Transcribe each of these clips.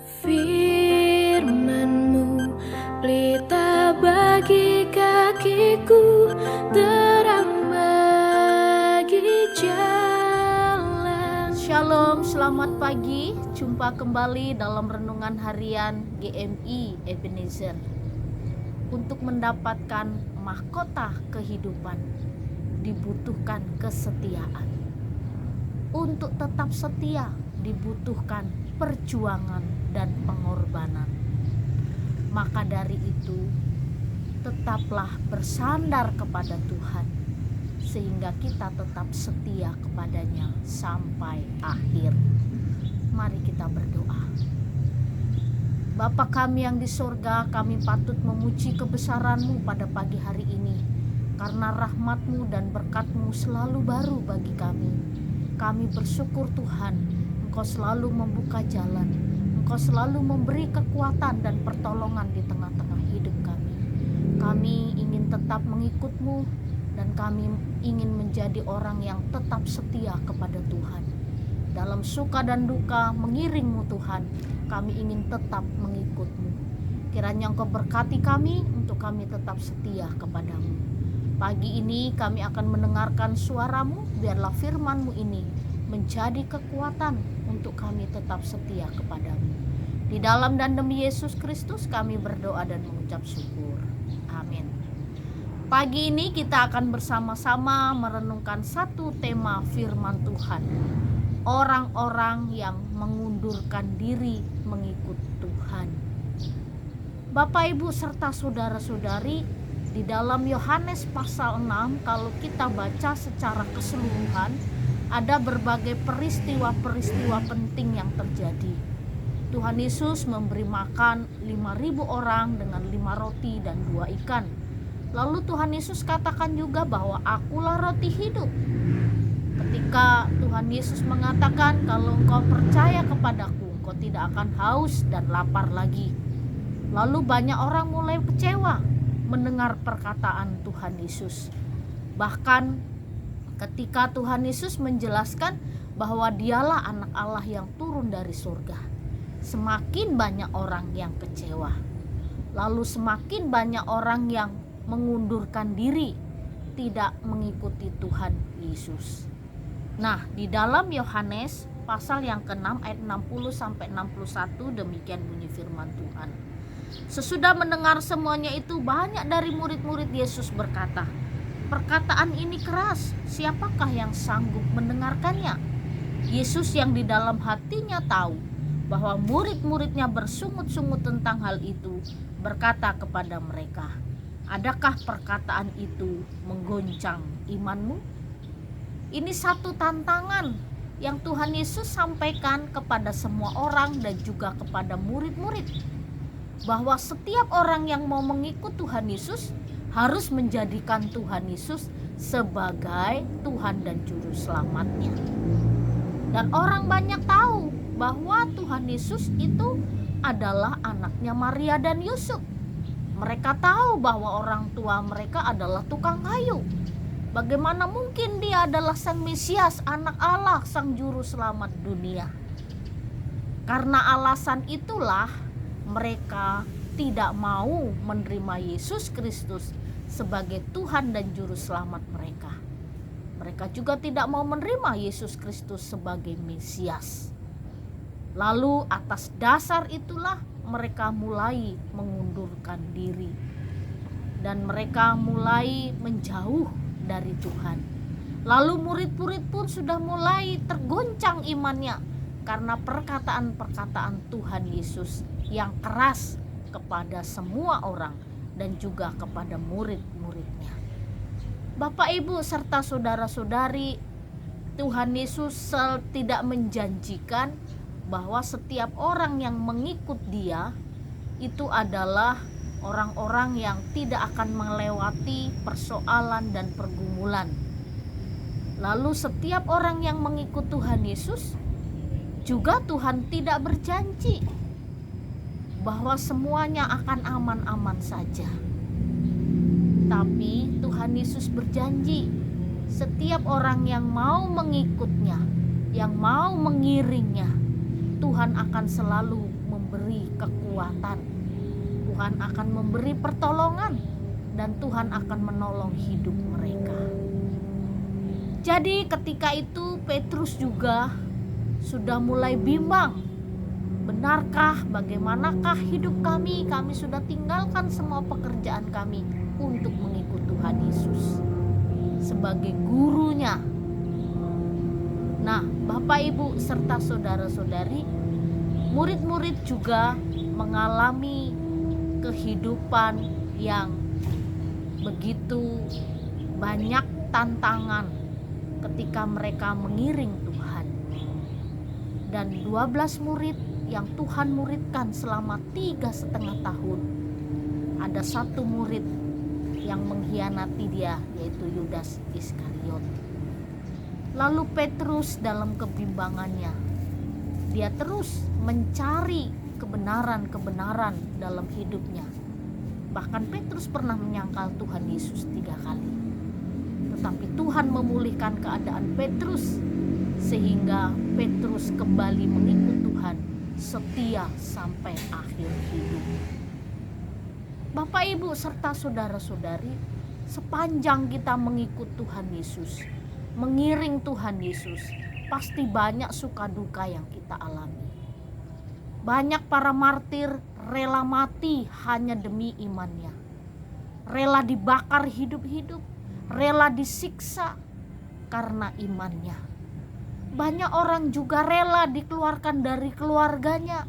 Firman-Mu pelita bagi kakiku, terang bagi jalan. Shalom, selamat pagi. Jumpa kembali dalam renungan harian GMI Ebenezer. Untuk mendapatkan mahkota kehidupan dibutuhkan kesetiaan. Untuk tetap setia dibutuhkan perjuangan dan pengorbanan. Maka dari itu, tetaplah bersandar kepada Tuhan, sehingga kita tetap setia kepadanya sampai akhir. Mari kita berdoa. Bapa kami yang di sorga, kami patut memuji kebesaran-Mu pada pagi hari ini, karena rahmat-Mu dan berkat-Mu selalu baru bagi kami. Kami bersyukur Tuhan, Engkau selalu membuka jalan, Engkau selalu memberi kekuatan dan pertolongan di tengah-tengah hidup kami. Kami ingin tetap mengikut-Mu, dan kami ingin menjadi orang yang tetap setia kepada Tuhan. Dalam suka dan duka mengiring-Mu Tuhan, kami ingin tetap mengikut-Mu. Kiranya Engkau berkati kami untuk kami tetap setia kepadamu. Pagi ini kami akan mendengarkan suara-Mu, biarlah firman-Mu ini menjadi kekuatan untuk kami tetap setia kepadamu. Di dalam dan demi Yesus Kristus kami berdoa dan mengucap syukur. Amin. Pagi ini kita akan bersama-sama merenungkan satu tema firman Tuhan. Orang-orang yang mengundurkan diri mengikut Tuhan. Bapak, Ibu, serta saudara-saudari, di dalam Yohanes pasal 6, kalau kita baca secara keseluruhan, ada berbagai peristiwa-peristiwa penting yang terjadi. Tuhan Yesus memberi makan 5.000 orang dengan 5 roti dan 2 ikan. Lalu Tuhan Yesus katakan juga bahwa akulah roti hidup. Ketika Tuhan Yesus mengatakan, kalau engkau percaya kepadaku, engkau tidak akan haus dan lapar lagi. Lalu banyak orang mulai kecewa mendengar perkataan Tuhan Yesus. Bahkan ketika Tuhan Yesus menjelaskan bahwa dialah anak Allah yang turun dari surga, semakin banyak orang yang kecewa. Lalu semakin banyak orang yang mengundurkan diri, tidak mengikuti Tuhan Yesus. Nah, di dalam Yohanes pasal yang ke-6 ayat 60 sampai 61 demikian bunyi firman Tuhan. Sesudah mendengar semuanya itu, banyak dari murid-murid Yesus berkata, "Perkataan ini keras, siapakah yang sanggup mendengarkannya?" Yesus yang di dalam hatinya tahu bahwa murid-muridnya bersungut-sungut tentang hal itu, berkata kepada mereka, "Adakah perkataan itu menggoncang imanmu?" Ini satu tantangan yang Tuhan Yesus sampaikan kepada semua orang dan juga kepada murid-murid, bahwa setiap orang yang mau mengikut Tuhan Yesus harus menjadikan Tuhan Yesus sebagai Tuhan dan Juru Selamatnya. Dan orang banyak tahu bahwa Tuhan Yesus itu adalah anaknya Maria dan Yusuf. Mereka tahu bahwa orang tua mereka adalah tukang kayu. Bagaimana mungkin dia adalah Sang Mesias, anak Allah, Sang Juru Selamat dunia? Karena alasan itulah mereka tidak mau menerima Yesus Kristus sebagai Tuhan dan Juru Selamat mereka. Mereka juga tidak mau menerima Yesus Kristus sebagai Mesias. Lalu atas dasar itulah mereka mulai mengundurkan diri, dan mereka mulai menjauh dari Tuhan. Lalu murid-murid pun sudah mulai tergoncang imannya karena perkataan-perkataan Tuhan Yesus yang keras kepada semua orang dan juga kepada murid-muridnya. Bapak, Ibu, serta saudara-saudari, Tuhan Yesus tidak menjanjikan bahwa setiap orang yang mengikut Dia itu adalah orang-orang yang tidak akan melewati persoalan dan pergumulan. Lalu setiap orang yang mengikut Tuhan Yesus juga Tuhan tidak berjanji bahwa semuanya akan aman-aman saja. Tapi Tuhan Yesus berjanji, setiap orang yang mau mengikutnya, yang mau mengiringnya, Tuhan akan selalu memberi kekuatan, Tuhan akan memberi pertolongan, dan Tuhan akan menolong hidup mereka. Jadi ketika itu Petrus juga sudah mulai bimbang. Benarkah, bagaimanakah hidup kami? Kami sudah tinggalkan semua pekerjaan kami untuk mengikut Tuhan Yesus sebagai gurunya. Nah, Bapak Ibu serta saudara-saudari, murid-murid juga mengalami kehidupan yang begitu banyak tantangan ketika mereka mengiring Tuhan. Dan 12 murid yang Tuhan muridkan selama 3,5 tahun, ada satu murid yang mengkhianati dia, yaitu Yudas Iskariot. Lalu Petrus dalam kebimbangannya, dia terus mencari kebenaran-kebenaran dalam hidupnya. Bahkan Petrus pernah menyangkal Tuhan Yesus 3 kali. Tetapi Tuhan memulihkan keadaan Petrus sehingga Petrus kembali mengikut Tuhan, setia sampai akhir hidup. Bapak Ibu serta saudara-saudari, sepanjang kita mengikut Tuhan Yesus, mengiring Tuhan Yesus, pasti banyak suka duka yang kita alami. Banyak para martir rela mati hanya demi imannya, rela dibakar hidup-hidup, rela disiksa karena imannya. Banyak orang juga rela dikeluarkan dari keluarganya,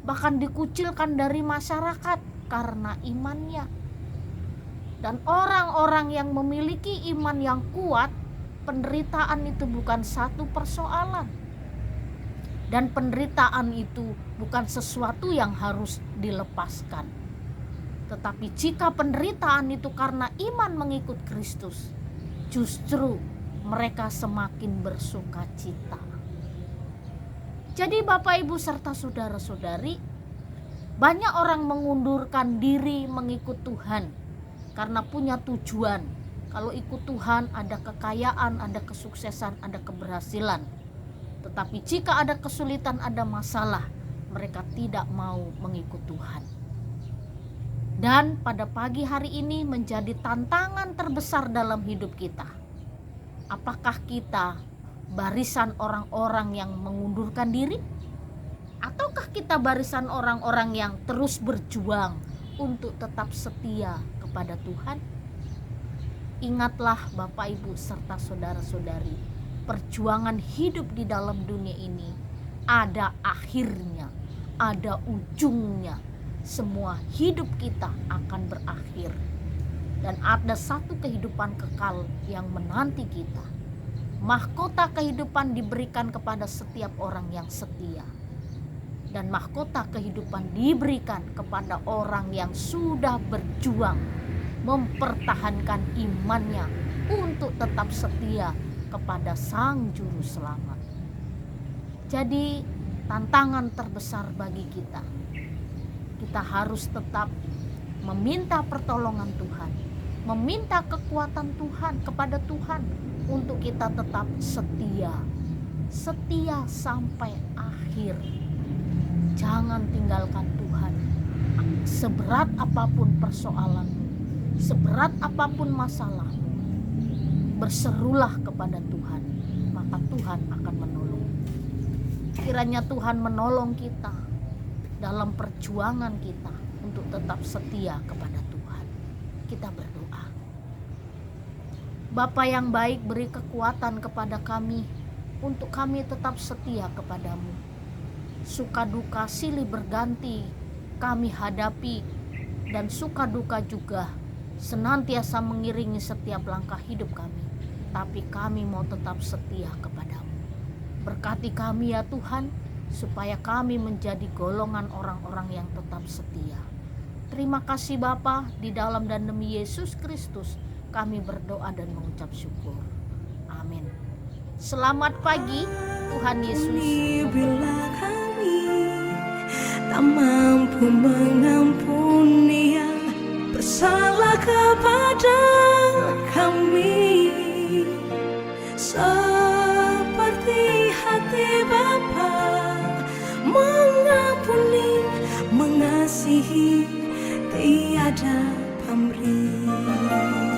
bahkan dikucilkan dari masyarakat karena imannya. Dan orang-orang yang memiliki iman yang kuat, penderitaan itu bukan satu persoalan. Dan penderitaan itu bukan sesuatu yang harus dilepaskan. Tetapi jika penderitaan itu karena iman mengikut Kristus, justru mereka semakin bersuka cita. Jadi Bapak Ibu serta saudara-saudari, banyak orang mengundurkan diri mengikut Tuhan karena punya tujuan. Kalau ikut Tuhan ada kekayaan, ada kesuksesan, ada keberhasilan. Tetapi jika ada kesulitan, ada masalah, mereka tidak mau mengikut Tuhan. Dan pada pagi hari ini menjadi tantangan terbesar dalam hidup kita. Apakah kita barisan orang-orang yang mengundurkan diri? Ataukah kita barisan orang-orang yang terus berjuang untuk tetap setia kepada Tuhan? Ingatlah Bapak Ibu serta saudara-saudari, perjuangan hidup di dalam dunia ini ada akhirnya, ada ujungnya. Semua hidup kita akan berakhir. Dan ada satu kehidupan kekal yang menanti kita. Mahkota kehidupan diberikan kepada setiap orang yang setia. Dan mahkota kehidupan diberikan kepada orang yang sudah berjuang mempertahankan imannya untuk tetap setia kepada Sang Juru Selamat. Jadi tantangan terbesar bagi kita harus tetap meminta pertolongan Tuhan, meminta kekuatan Tuhan kepada Tuhan untuk kita tetap setia sampai akhir. Jangan tinggalkan Tuhan. Seberat apapun persoalanmu, seberat apapun masalahmu, berserulah kepada Tuhan, maka Tuhan akan menolong. Kiranya Tuhan menolong kita dalam perjuangan kita untuk tetap setia kepada Tuhan. Kita berdoa. Bapa yang baik, beri kekuatan kepada kami untuk kami tetap setia kepadamu. Suka duka silih berganti kami hadapi, dan suka duka juga senantiasa mengiringi setiap langkah hidup kami. Tapi kami mau tetap setia kepadamu. Berkati kami ya Tuhan, supaya kami menjadi golongan orang-orang yang tetap setia. Terima kasih Bapa, di dalam dan demi Yesus Kristus kami berdoa dan mengucap syukur. Amin. Selamat pagi, Tuhan Yesus Bila kami tak mampu mengampuni yang bersalah kepada kami, seperti hati Bapa mengampuni tiada pamrih.